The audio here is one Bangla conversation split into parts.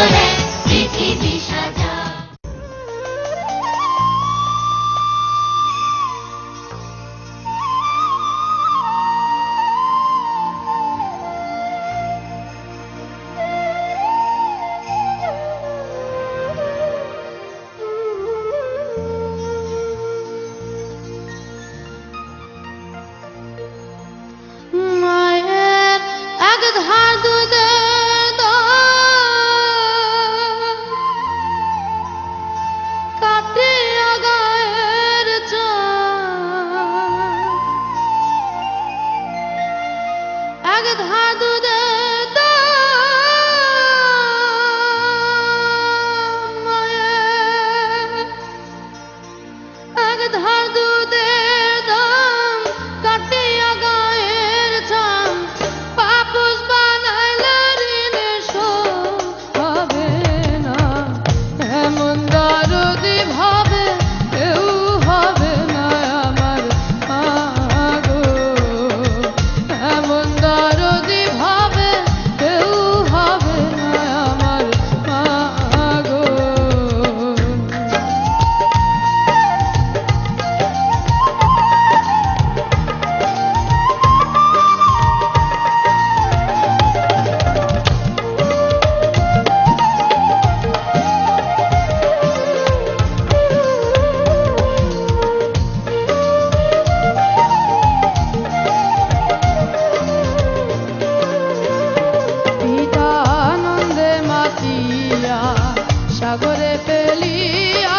সুন্দর এক পৃথিবী সাজা। মায়ের এক ধার দুধে কাটিয়া গায়ের এক ধার দুধে মায়ের এক ধার দুধে কাটিয়া গায়ের চাম পাপুস বানাইল ঋণে শোধ হবে না। এমন দরদি ভাবে কেউ হবে না আমার মাগো। এমন দরদি ভাবে কেউ হবে না আমার মাগো। পিতা আনন্দে মাতিয়া সাগরে ফেলিয়া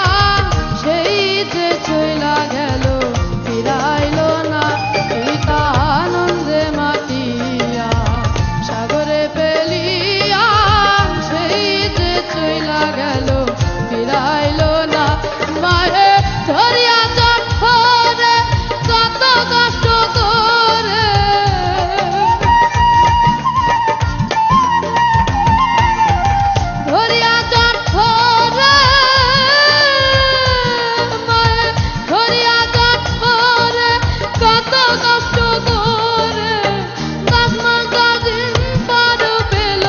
সেই যে চইলা গেল ফিরাইল না। পিতা আনন্দে মাতিয়া সাগরে ফেলিয়া সেই যে চইলা গেল ফিরাইল না। মায়ে ধরিয়া চটরে কত কষ্ট করে ধরিয়া চটরে মায়ে ধরিয়া চটরে কত কষ্ট করে 10 মাস 10 দিন পর পেল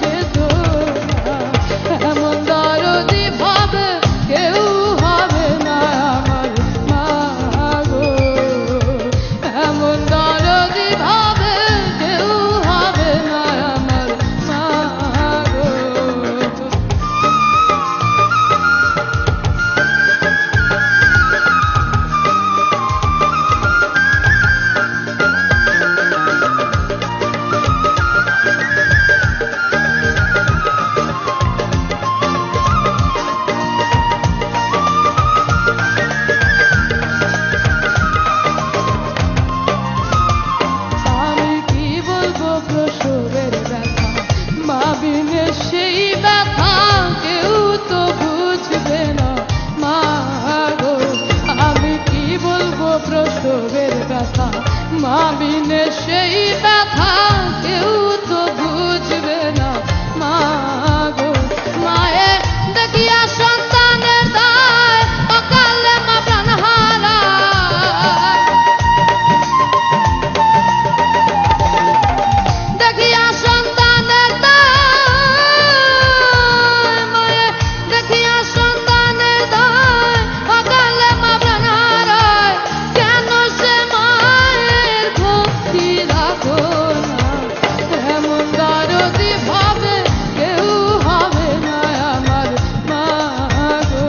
বেদনা। এমন দরদি ভাবে কেউ হবে না আমার মাগো। এমন দরদি ভাবে কেউ হবে না আমার মাগো। আমি কি বলবো প্রসবের ব্যথা, মা বিনে সেই ব্যথা কেউ তো বুঝবে না মা গো। আমি কি বলবো প্রসবের ব্যথা, মা বিনে সেই ব্যথা কেউ তো বুঝবে না মা গো। মায়ের দেখিয়া সন্তানের দায় অকালে মা প্রাণ হারায়। দেখিয়া সন্তানের দায় মায়ের দেখিয়া সন্তানের দায় অকালে মা প্রাণ হারায়। কেন সে মায়ের ভক্তি রাখো না। এমন দরদি ভাবে কেউ হবে না আমার মাগো।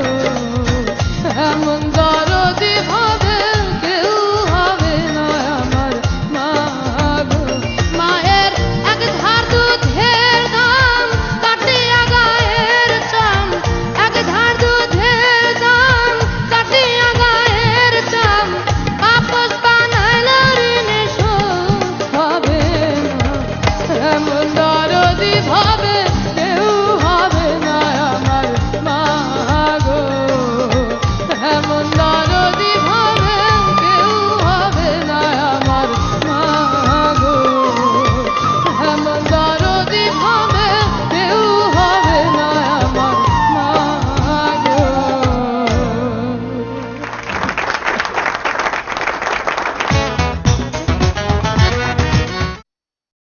এমন দরদি ভাবে কেউ হবে না আমার মাগো। মায়ের এক ধার দুধের দাম কাটিয়া গায়ের চাম এক ধার দুধের দাম কাটিয়া গায়ের চাম আপস বানাইল ঋণে শোধ হবে না। এমন দরদি ভাবে